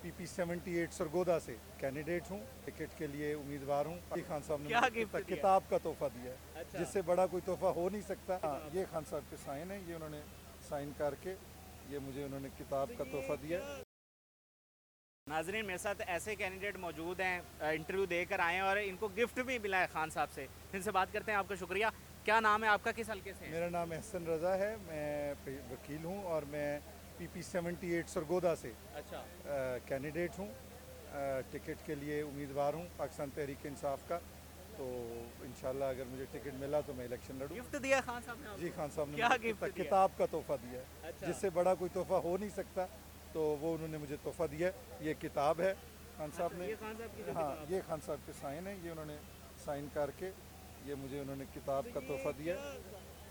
PP 78 Sargodha से candidate हूँ, ticket के लिए उम्मीदवार हूँ। ये खान साहब ने क्या मुझे गिफ्ट दिया? किताब का तोहफा दिया है, अच्छा। जिससे बड़ा कोई तोहफा हो नहीं सकता। हाँ, ये खान साहब के साइन है, ये उन्होंने साइन करके ये मुझे उन्होंने किताब का तोहफा दिया है। नाजरीन, मेरे साथ ऐसे कैंडिडेट मौजूद हैं, इंटरव्यू देकर आए हैं और इनको गिफ्ट भी मिला है खान साहब से। इनसे बात करते हैं। आपका शुक्रिया। क्या नाम है आपका, किस हल्के से हैं? मेरा नाम एहसन रज़ा है, मैं वकील हूँ और मैं PP 78 सरगोदा से अच्छा। कैंडिडेट हूँ, टिकट के लिए उम्मीदवार हूँ पाकिस्तान तहरीक इंसाफ का। तो इंशाल्लाह अगर मुझे टिकट मिला तो मैं इलेक्शन लड़ूँ। गिफ्ट दिया खान साहब ने जी, आपको? खान साहब ने क्या मुझे गिफ्ट दिया? किताब का तोहफा दिया है, अच्छा। जिससे बड़ा कोई तोहफा हो नहीं सकता। तो वो उन्होंने मुझे तोहफा दिया है, ये किताब है खान साहब अच्छा, ने। ये खान साहब की जो हाँ, किताब। ये खान साहब के साइन है, ये उन्होंने साइन करके ये मुझे उन्होंने किताब का तोहफा दिया है।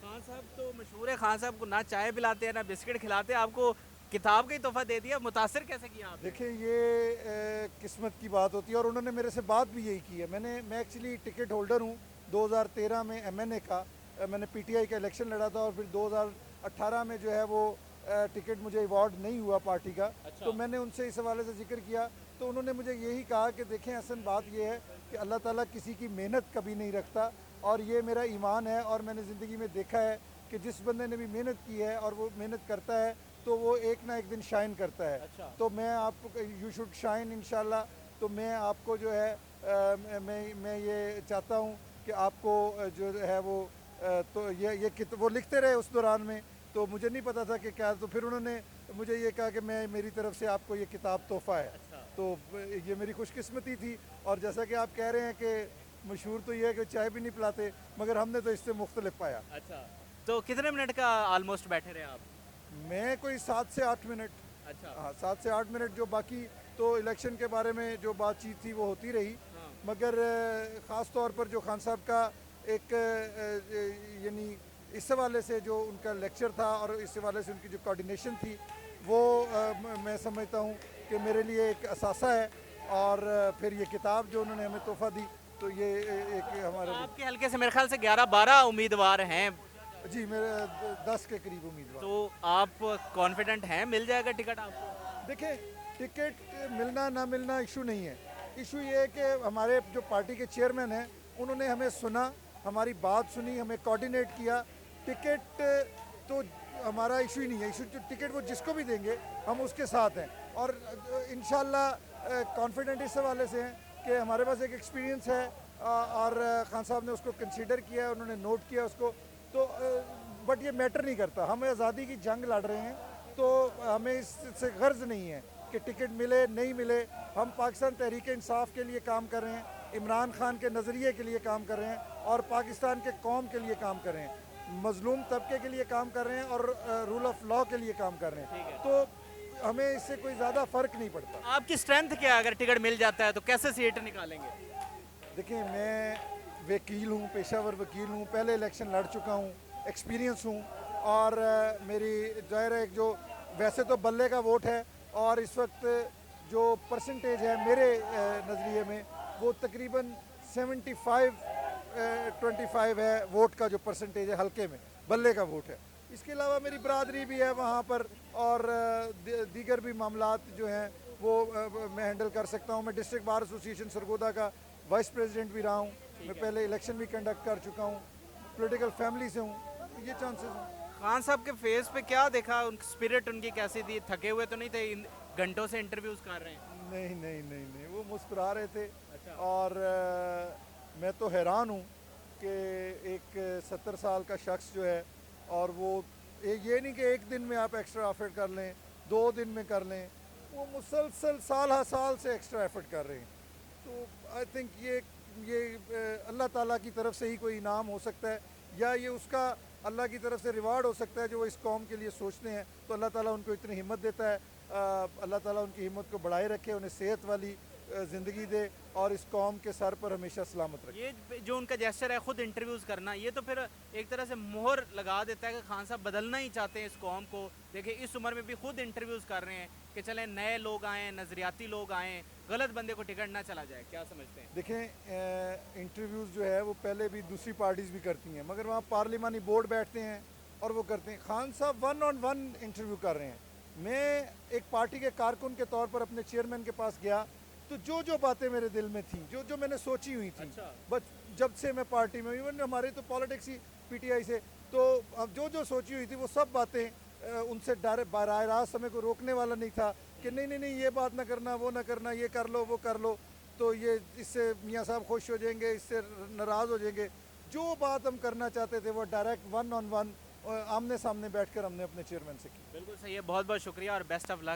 खान साहब तो मशहूर है, खान साहब को ना चाय पिलाते हैं ना बिस्किट खिलाते हैं, आपको किताब का ही तोहफा दे दिया। मुतासिर कैसे किया आपने? देखिए, ये किस्मत की बात होती है और उन्होंने मेरे से बात भी यही की है। मैं एक्चुअली टिकट होल्डर हूँ 2013 में MNA का। मैंने PTI का इलेक्शन लड़ा था और फिर 2018 में जो है वो टिकट मुझे अवार्ड नहीं हुआ पार्टी का। अच्छा। तो मैंने उनसे इस हवाले से जिक्र किया, तो उन्होंने मुझे यही कहा कि देखें, असल बात यह है कि अल्लाह ताला किसी की मेहनत कभी नहीं रखता और ये मेरा ईमान है और मैंने ज़िंदगी में देखा है कि जिस बंदे ने भी मेहनत की है और वो मेहनत करता है तो वो एक ना एक दिन शाइन करता है। अच्छा। तो मैं आपको, यू शुड शाइन इंशाल्लाह। तो मैं आपको जो है मैं ये चाहता हूँ कि आपको जो है वो तो ये वो लिखते रहे उस दौरान में। तो मुझे नहीं पता था कि क्या, तो फिर उन्होंने मुझे ये कहा कि मैं, मेरी तरफ से आपको ये किताब तोहफ़ा है। अच्छा। तो ये मेरी खुशकिस्मती थी। और जैसा कि आप कह रहे हैं कि मशहूर तो ये है कि चाय भी नहीं पिलाते, मगर हमने तो इससे मुख्तलिफ पाया। अच्छा, तो कितने मिनट का ऑलमोस्ट बैठे रहे आप? मैं कोई 7 से 8 मिनट। अच्छा। हाँ, 7 से 8 मिनट। जो बाकी तो इलेक्शन के बारे में जो बातचीत थी वो होती रही, हाँ। मगर ख़ास तौर पर जो खान साहब का एक यानी इस हवाले से जो उनका लेक्चर था और इस हवाले से उनकी जो कोऑर्डिनेशन थी वो मैं समझता हूँ कि मेरे लिए एक असासा है। और फिर ये किताब जो उन्होंने हमें तोहफ़ा दी, तो ये एक हमारे आपके हल्के से मेरे ख्याल से 11-12 उम्मीदवार हैं, जी, मेरे 10 के करीब उम्मीदवार। तो आप कॉन्फिडेंट हैं मिल जाएगा टिकट आपको? देखिए, टिकट मिलना ना मिलना इशू नहीं है। इशू ये है कि हमारे जो पार्टी के चेयरमैन हैं उन्होंने हमें सुना, हमारी बात सुनी, हमें कोऑर्डिनेट किया। टिकट तो हमारा इशू ही नहीं है। इशू जो टिकट वो जिसको भी देंगे हम उसके साथ हैं। और इंशाल्लाह कॉन्फिडेंट इस हवाले से हैं कि हमारे पास एक एक्सपीरियंस है और खान साहब ने उसको कंसीडर किया है, उन्होंने नोट किया उसको। तो बट ये मैटर नहीं करता, हम आज़ादी की जंग लड़ रहे हैं, तो हमें इससे गर्ज नहीं है कि टिकट मिले नहीं मिले। हम पाकिस्तान तहरीक इंसाफ के लिए काम कर रहे हैं, इमरान खान के नज़रिए के लिए काम कर रहे हैं और पाकिस्तान के कौम के लिए काम कर रहे हैं, मजलूम तबके के लिए काम कर रहे हैं और रूल ऑफ लॉ के लिए काम कर रहे हैं। तो हमें इससे कोई ज़्यादा फ़र्क नहीं पड़ता। आपकी स्ट्रेंथ क्या है? अगर टिकट मिल जाता है तो कैसे सीट निकालेंगे? देखिए, मैं वकील हूँ, पेशावर वकील हूँ, पहले इलेक्शन लड़ चुका हूँ, एक्सपीरियंस हूँ। और मेरी ज़ाहिर है जो वैसे तो बल्ले का वोट है और इस वक्त जो परसेंटेज है मेरे नज़रिए में वो तकरीबन 75-25 है वोट का जो परसेंटेज है हल्के में, बल्ले का वोट है। इसके अलावा मेरी बरादरी भी है वहाँ पर और दीगर भी मामलात जो हैं वो मैं हैंडल कर सकता हूँ। मैं डिस्ट्रिक्ट बार एसोसिएशन सरगोदा का वाइस प्रेसिडेंट भी रहा हूँ, मैं पहले इलेक्शन भी कंडक्ट कर चुका हूँ, पॉलिटिकल फैमिली से हूँ, तो ये चांसेस हैं। खान साहब के फेस पे क्या देखा? उन स्पिरिट उनकी कैसी थी? थके हुए तो नहीं थे? इन घंटों से इंटरव्यूज कर रहे हैं। नहीं नहीं नहीं नहीं, वो मुस्कुरा रहे थे। अच्छा। और मैं तो हैरान हूँ कि एक 70 साल का शख्स जो है और वो ये नहीं कि एक दिन में आप एक्स्ट्रा एफर्ट कर लें, 2 दिन में कर लें, वो मुसलसल साल हा साल से एक्स्ट्रा एफर्ट कर रहे हैं। तो आई थिंक ये अल्लाह ताला की तरफ से ही कोई इनाम हो सकता है या ये उसका अल्लाह की तरफ से रिवार्ड हो सकता है जो वो इस कौम के लिए सोचते हैं। तो अल्लाह ताला उनको इतनी हिम्मत देता है। अल्लाह ताला उनकी हिम्मत को बढ़ाए रखे, उन्हें सेहत वाली ज़िंदगी दे और इस कौम के सर पर हमेशा सलामत रखे। ये जो उनका जेस्चर है खुद इंटरव्यूज करना, ये तो फिर एक तरह से मोहर लगा देता है कि खान साहब बदलना ही चाहते हैं इस कौम को। देखिए, इस उम्र में भी खुद इंटरव्यूज कर रहे हैं कि चलें नए लोग आएँ, नजरियाती लोग आएँ, गलत बंदे को टिकट ना चला जाए। क्या समझते हैं? देखें, इंटरव्यूज़ जो है वो पहले भी दूसरी पार्टीज़ भी करती हैं, मगर वहाँ पार्लिमानी बोर्ड बैठते हैं और वो करते हैं। खान साहब 1-on-1 इंटरव्यू कर रहे हैं, मैं एक पार्टी के कारकुन के तौर पर अपने चेयरमैन के पास गया, तो जो जो बातें मेरे दिल में थी, जो जो मैंने सोची हुई थी, अच्छा। बस जब से मैं पार्टी में, इवन हमारी तो पॉलिटिक्स ही पीटीआई से, तो अब जो जो सोची हुई थी वो सब बातें उनसे डायरेक्ट बराह रास्त समय को रोकने वाला नहीं था कि नहीं नहीं नहीं ये बात ना करना, वो ना करना, ये कर लो वो कर लो, तो ये इससे मियाँ साहब खुश हो जाएंगे, इससे नाराज़ हो जाएंगे। जो बात हम करना चाहते थे वो डायरेक्ट वन ऑन वन आमने सामने बैठकर हमने अपने चेयरमैन से की। बिल्कुल सही है, बहुत बहुत शुक्रिया और बेस्ट ऑफ लक।